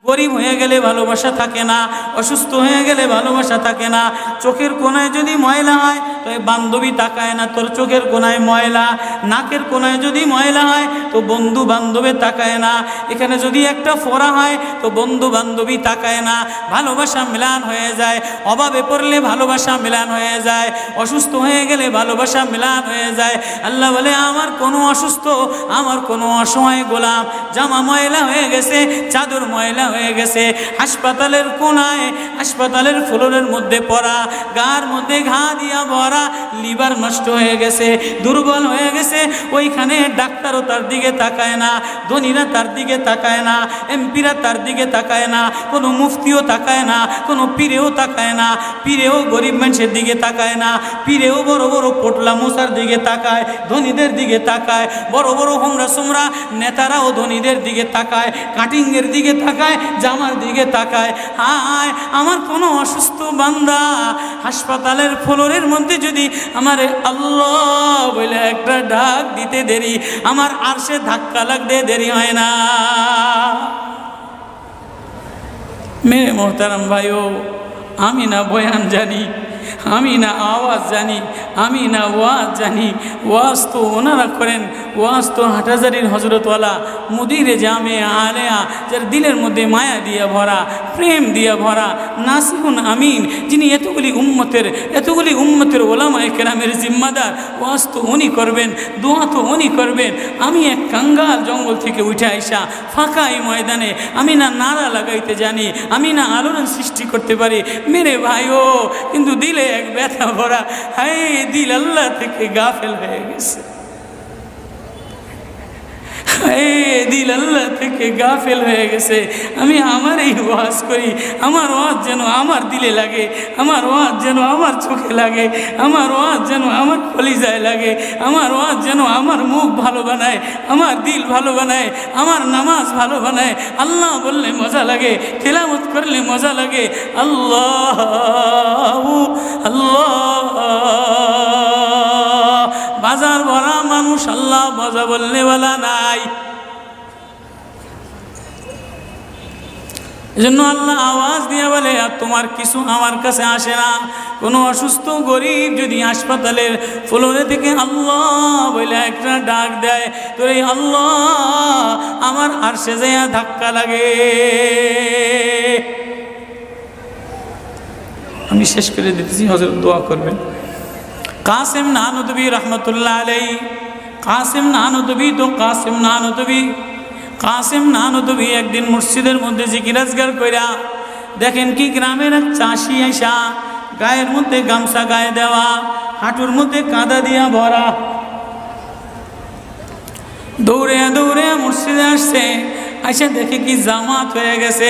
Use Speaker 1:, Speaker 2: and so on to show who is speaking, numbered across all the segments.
Speaker 1: গরিব হয়ে গেলে ভালোবাসা থাকে না, অসুস্থ হয়ে গেলে ভালোবাসা থাকে না। চোখের কোনায় যদি ময়লা হয় তো বান্ধবী তাকায় না তোর চোখের কোনায় ময়লা, নাকের কোনায় যদি ময়লা হয় তো বন্ধু বান্ধবে তাকায় না, এখানে যদি একটা ফোড়া হয় তো বন্ধু বান্ধবী তাকায় না। ভালোবাসা মিলান হয়ে যায়, অভাবে পড়লে ভালোবাসা মিলান হয়ে যায়, অসুস্থ হয়ে গেলে ভালোবাসা মিলান হয়ে যায়। আল্লাহ বলে আমার কোনো অসুস্থ, আমার কোনো অসহায় গোলাম জামা ময়লা হয়ে গেছে, চাদর ময়লা হয়ে গেছে, হাসপাতালের কোনায় হাসপাতালের ফ্লোরের মধ্যে পড়া, গার মধ্যে ঘা দিয়া ভরা, লিভার নষ্ট হয়ে গেছে, দুর্বল হয়ে গেছে, ওইখানে ডাক্তারও তার দিকে তাকায় না, ধনীরা তার দিকে তাকায় না, এমপিরা তার দিকে তাকায় না, কোনো মুফতিও তাকায় না, কোনো পীরেও তাকায় না, পীরেও গরিব মানুষের দিকে তাকায় না, পীরেও বড় বড় পোটলা মশার দিকে তাকায়, ধনীদের দিকে তাকায়, বড় বড় হোমরা সোমরা নেতারাও ধনীদের দিকে তাকায়, কাটিংয়ের দিকে তাকায়, জামার দিকে তাকায়। হায় আমার কোনো অসুস্থ বান্দা হাসপাতালের ফ্লোরের মধ্যে যদি আমার আল্লাহ বলে একটা ডাক দিতে দেরি, আমার আরশে ধাক্কা লাগতে দেরি হয় না। মেরে মোহতারাম ভাইও, আমি না বয়ান জানি, আমি না আওয়াজ জানি, আমি না ওয়াজ জানি, ওয়াজ তো ওনারা করেন, ওয়াজ তো হাটহাজারির হজরতওয়ালা মুদিরে জামে আলেয়া, যার দিলের মধ্যে মায়া দিয়ে ভরা, প্রেম দিয়ে ভরা, নাসিহুন আমিন, যিনি এতগুলি উম্মতের ওলামায়ে কেরামের জিম্মাদার, ওয়াজ তো উনি করবেন, দোয়া তো উনি করবেন। আমি এক কাঙ্গাল জঙ্গল থেকে উঠে আইসা ফাঁকা এই ময়দানে আমি না নারা লাগাইতে জানি, আমি না আলোড়ন সৃষ্টি করতে পারি। মেরে ভাইও, কিন্তু দিলে এক ব্যথা ভরা, হায় দিল আল্লাহ থেকে গাফেল হয়ে গেছে, দিল আল্লাহ থেকে গাফেল হয়ে গেছে। আমি আমার এই ওয়াজ করি, আমার ওয়াজ যেন আমার দিলে লাগে, আমার ওয়াজ যেন আমার চোখে লাগে, আমার ওয়াজ যেন আমার কলিজায় লাগে, আমার ওয়াজ যেন আমার মুখ ভালো বানায়, আমার দিল ভালো বানায়, আমার নামাজ ভালো বানায়। আল্লাহ বললে মজা লাগে, তেলাওয়াত করলে মজা লাগে। আল্লাহ আল্লাহ, বাজার ভরা মানুষ, আল্লাহ মজা বললে বলা নাই। এজন্য আল্লাহ আওয়াজ দিয়ে বলে আর তোমার কিছু আমার কাছে আসে না। কোনো অসুস্থ গরিব যদি হাসপাতালের ফ্লোরে থেকে আল্লাহ বলে একটা ডাক দেয়, তোর এই আল্লাহ আমার আরশে যাইয়া ধাক্কা লাগে। আমি শেষ করে দিতেছি, হযরত দোয়া করবেন। কাসেম নানুতুবি রহমতুল্লাহ আলাইহি, কাসেম নানুতুবি তো কাসেম নানুতুবি একদিন মসজিদের মধ্যে জিকির আজকার কইরা দেখেন কি গ্রামের এক চাষি আইসা গায়ের মধ্যে গামছা গায়ে দেওয়া, হাঁটুর মধ্যে কাদা দিয়া ভরা, দৌড়ে দৌড়ে মসজিদে আসছে। আইসা দেখে কি জামাত হয়ে গেছে,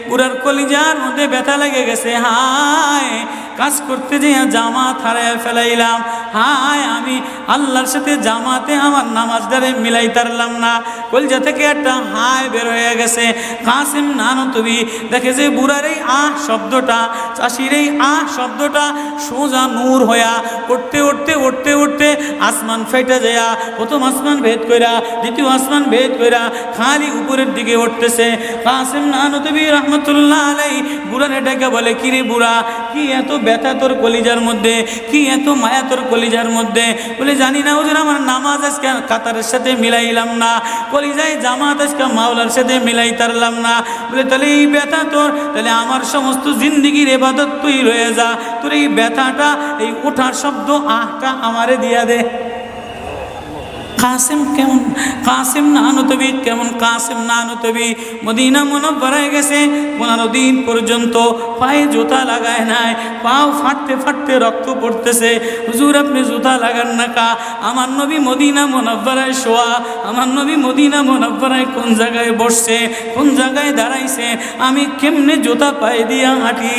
Speaker 1: পুরার কলিজার মধ্যে ব্যথা লেগে গেছে। হায় কাজ করতে যেয়ে জামাত হারায় ফেলাইলাম, হায় আমি আল্লাহর সাথে জামাতে আমার নামাজদারে মিলাই তারলাম না। কলিজা থেকে একটা হায় বের হয়ে গেছে। কাসেম নানুতুবি দেখে যে বুড়ার এই আহ শব্দটা, চাষির এই আহ শব্দটা সোজা নূর হইয়া উঠতে উঠতে উঠতে উঠতে আসমান ফেটে যায়, প্রথম আসমান ভেদ কইরা দ্বিতীয় আসমান ভেদ কইরা খালি উপরের দিকে উঠতেছে। কাসেম নানুতুবি রহমতুল্লাহ আলাইহি বুড়ারে ডেকে বলে, কিরে বুড়া, কি এত ব্যথা তোর কলিজার মধ্যে, কি এত মায়া তোর কলিজার মধ্যে? বলে জানি না হুজুর, আমার নামাজ আজকে কাতারের সাথে মিলাইলাম না, কলিজায় জামাত আজকে মাওলার সাথে মিলাই তারলাম না। বলে তাহলে এই ব্যথা তোর, তাহলে আমার সমস্ত জিন্দিগির ইবাদত তুই রয়ে যা, তোর এই ব্যথাটা, এই ওঠার শব্দ আহটা আমারে দিয়া দে। কাসেম কেমন, কাসেম নানুতুবি কেমন, কাসেম নানুতুবি মদিনা মুনাওয়ারায় গেছে, 15 দিন পর্যন্ত পায়ে জুতা লাগায় নাই, পাও ফাটতে ফাটতে রক্ত পড়তেছে। হুজুর আপনি জুতা লাগান না কা? আমার নবী মদিনা মুনাওয়ারায় শোয়া, আমার নবী মদিনা মুনাওয়ারায় কোন জায়গায় বসছে, কোন জায়গায় দাঁড়াইছে, আমি কেমনে জুতা পায়ে দিয়া হাঁটি?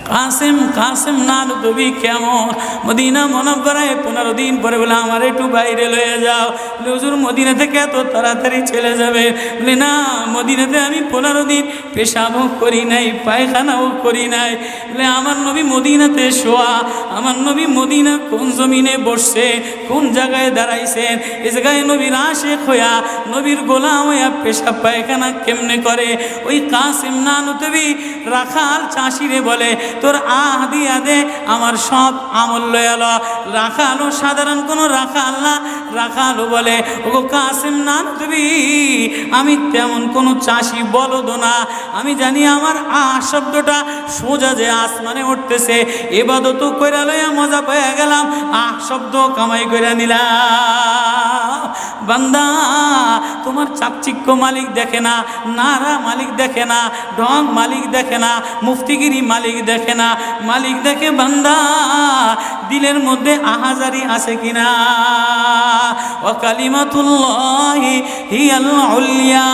Speaker 1: কাসেম কাসেম নানতবি কেমন? মদিনা মুনাওয়ারায় 15 দিন পরে বলে আমার একটু বাইরে লয়ে যাও। বলে হুজুর মদিনা থেকে এত তাড়াতাড়ি চলে যাবে? বলে না, মদিনাতে আমি 15 দিন পেশাবও করি নাই, পায়খানাও করি নাই। বলে আমার নবী মদিনাতে শোয়া, আমার নবী মদিনা কোন জমিনে বসছে, কোন জায়গায় দাঁড়াইছেন, এই জায়গায় নবীর আশিক হইয়া, নবীর গোলাম হইয়া পেশাব পায়খানা কেমনে করে? ওই কাসেম নানতবি রাখাল চাষিরে বলে তোর আহ দিয়া দে, আমার সব আমল লয়াল। রাখালও সাধারণ কোনো রাখাল না, রাখালও বলে ওগো কাসেম নানতবি আমি তেমন কোনো চাষি বলদ না, আমি জানি আমার আহ শব্দটা সোজা যে আসমানে উঠতেছে, এবাদত কইরা লইয়া মজা পেয়ে গেলাম, আহ শব্দ কামাই কইরা নিলাম। বান্দা তোমার চাকচিক্য মালিক দেখে না, নারা মালিক দেখে না, ঢং মালিক দেখে না, মুফতিগিরি মালিক দেখে না, মালিক দেখে বান্দা দিলের মধ্যে আহাজারি আছে কিনা। ওয়া কালিমাতুল্লাহি হিয়াল উলিয়া।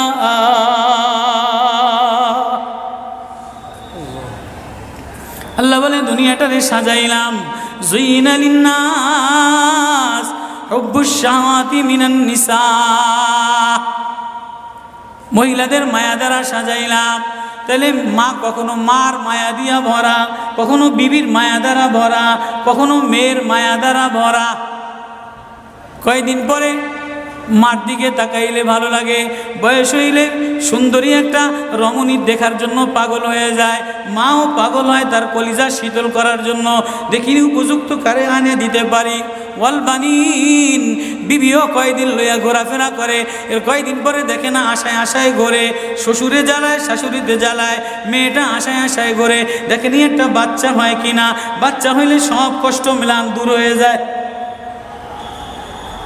Speaker 1: আল্লাহ বলে দুনিয়াটারে সাজাইলাম, যুইনা লিন্নাস হুব্বুশ শাহাওয়াতি মিনান নিসা, মহিলাদের মায়া দ্বারা সাজাইলাম। তাহলে মা কখনো মার মায়া দিয়া ভরা, কখনো বিবির মায়া দ্বারা ভরা, কখনো মেয়ের মায়া দ্বারা ভরা। কয়েকদিন পরে মার দিকে তাকাইলে ভালো লাগে, বয়স হইলে সুন্দরী একটা রমণী দেখার জন্য পাগল হয়ে যায়, মাও পাগল হয় তার কলিজা শীতল করার জন্য, দেখিনি উপযুক্ত কারে আনে দিতে পারি। ওয়াল বানিন, বিবিও কয়দিন লইয়া ঘোরাফেরা করে, এর কয়দিন পরে দেখে না আশায় আশায় ঘোরে, শ্বশুরে জ্বালায় শাশুড়িতে জ্বালায়, মেয়েটা আশায় আশায় ঘোরে, দেখেনি একটা বাচ্চা হয় কিনা, বাচ্চা হইলে সব কষ্ট মিলান দূর হয়ে যায়।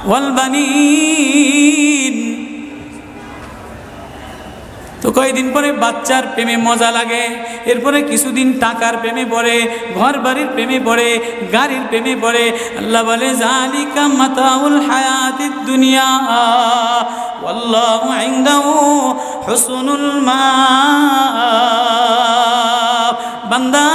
Speaker 1: ওয়াল বানিন, তো কয়েকদিন পরে বাচ্চার প্রেমে মজা লাগে, এরপরে কিছুদিন টাকার প্রেমে পড়ে, ঘর বাড়ির প্রেমে পড়ে, গাড়ির প্রেমে পড়ে। আল্লাহ বলে যালিকা মাতাউল হায়াতিদ দুনিয়া ওয়াল্লাহু ইনদাহু হুসনুল মাআব। বান্দা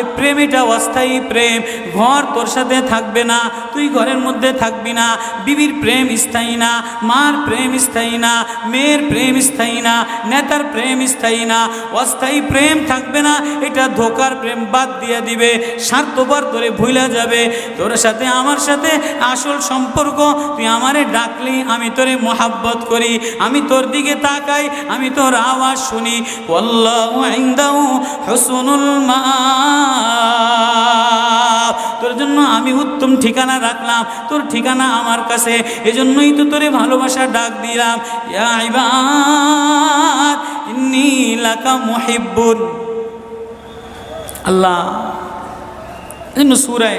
Speaker 1: এ প্রেম এটা অস্থায়ী প্রেম, ঘর তোর সাথে থাকবে না, তুই ঘরের মধ্যে থাকবি না, বিবির প্রেম স্থায়ী না, মার প্রেম স্থায়ী না, মেয়ের প্রেম স্থায়ী না, নেতার প্রেম স্থায়ী না, অস্থায়ী প্রেম থাকবে না, এটা ধোকার প্রেম বাদ দিয়ে দিবে, স্বার্থপর তোরে ভুলা যাবে। তোর সাথে আমার সাথে আসল সম্পর্ক, তুই আমারে ডাকলি আমি তোরে মোহাব্বত করি, আমি তোর দিকে তাকাই, আমি তোর আওয়াজ শুনি। আল্লাহু ইনদাহু হুসনুল মাআব, তোর জন্য আমি উত্তম ঠিকানা রাখলাম, তোর ঠিকানা আমার কাছে, এজন্যই তো তোরে ভালোবাসা ডাক দিলাম। ইয়া ইবাদ ইন্নী লাকা মুহিব্বুন। আল্লাহ এজন্য সূরা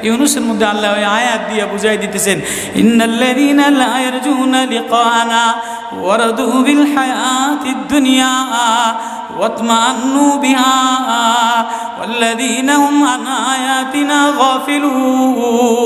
Speaker 1: ইউনূসের মধ্যে আল্লাহ ওই আয়াত দিয়ে বুঝাই দিতেছেন, ইন্নাল্লাযীনা লা ইয়ারজুনা লিকানা ওয়ারাদু বিল হায়াতিদ দুনিয়া ওয়াতমান্নু বিহা ওয়াল্লাযীনা হুম আন আয়াতিনা গাফিলুন।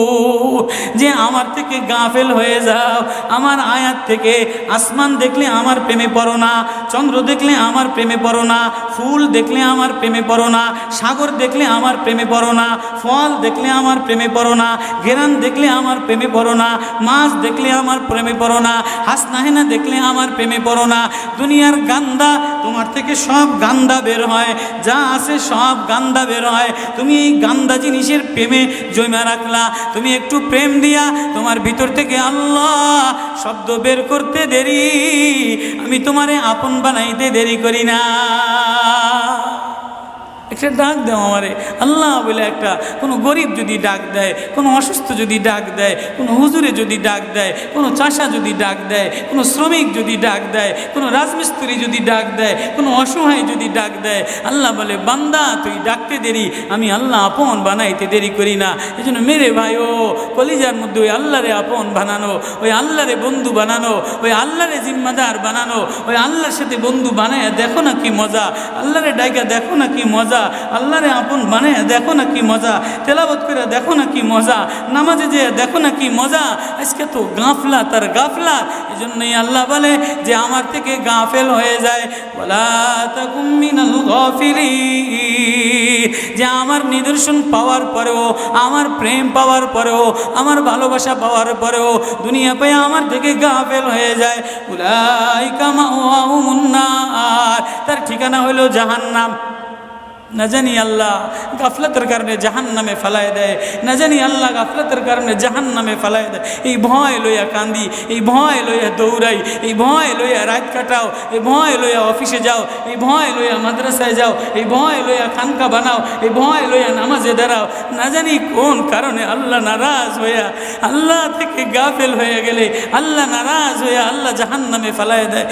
Speaker 1: যে আমার থেকে গাফেল হয়ে যাও, আমার আয়াত থেকে। আসমান দেখলে আমার প্রেমে পড়ো না, চন্দ্র দেখলে আমার প্রেমে পড়ো না, ফুল দেখলে আমার প্রেমে পড়ো না, সাগর দেখলে আমার প্রেমে পড়ো না, ফল দেখলে আমার প্রেমে পড়ো না, ঘেরান দেখলে আমার প্রেমে পড়ো না, মাছ দেখলে আমার প্রেমে পড়ো না, হাসনাহেনা দেখলে আমার প্রেমে পড়ো না। দুনিয়ার গান্দা, তোমার থেকে সব গান্দা বের হয়, যা আছে সব গান্দা বের হয়, তুমি এই গান্দা জিনিসের প্রেমে জমা রাখলা। তুমি একটু প্রেম দিয়া তোমার ভিতর থেকে আল্লাহ শব্দ বের করতে দেরি, আমি তোমারে আপন বানাইতে দেরি করি না। একটা ডাক দাও আমারে আল্লাহ বলে, একটা কোনো গরিব যদি ডাক দেয়, কোনো অসুস্থ যদি ডাক দেয়, কোনো হুজুরে যদি ডাক দেয়, কোনো চাষা যদি ডাক দেয়, কোনো শ্রমিক যদি ডাক দেয়, কোনো রাজমিস্ত্রি যদি ডাক দেয়, কোনো অসহায় যদি ডাক দেয়, আল্লাহ বলে বান্দা তুই ডাকতে দেরি, আমি আল্লাহ আপন বানাইতে দেরি করি না। এই জন্য মেরে ভাই ও কলিজার মধ্যে ওই আল্লাহরে আপন বানানো, ওই আল্লাহরে বন্ধু বানানো, ওই আল্লাহরে জিম্মাদার বানানো, ওই আল্লাহর সাথে বন্ধু বানায় দেখো না কি মজা, আল্লাহরে ডাইকা দেখো না কি মজা। আল্লাহরে আপন মানে দেখো না কি মজা, তেলাওয়াত করে দেখো না কি মজা, নামাজে যে দেখো না কি মজা। আজকে তো গাফলাত আর গাফলাত। এই জন্যই আল্লাহ বলে যে আমার থেকে গাফেল হয়ে যায়, ওয়ালা তাকুম মিনাল গাফিলিন, যে আমার নিদর্শন পাওয়ার পরেও, আমার প্রেম পাওয়ার পরেও, আমার ভালোবাসা পাওয়ার পরেও দুনিয়া পেয়ে আমার থেকে গাফেল হয়ে যায়। উলাইকা মাওয়াহুমুন নার, তার ঠিকানা হলো জাহান্নাম। না জানি আল্লাহ গাফলতের কারণে জাহান্নামে ফেলায় দেয়, না জানি আল্লাহ গাফলতের কারণে জাহান্নামে ফেলায় দেয়। এই ভয় লইয়া কান্দি, এই ভয় লইয়া দৌড়াই, এই ভয় লইয়া রাত কাটাও, এই ভয় লইয়া অফিসে যাও, এই ভয় লইয়া মাদ্রাসায় যাও, এই ভয় লইয়া খানকা বানাও, এই ভয় লইয়া নামাজে দাঁড়াও। না জানি কোন কারণে আল্লাহ নারাজ হইয়া, আল্লাহ থেকে গাফেল হয়ে গেলে আল্লাহ নারাজ হইয়া আল্লাহ জাহান্নামে ফেলায় দেয়।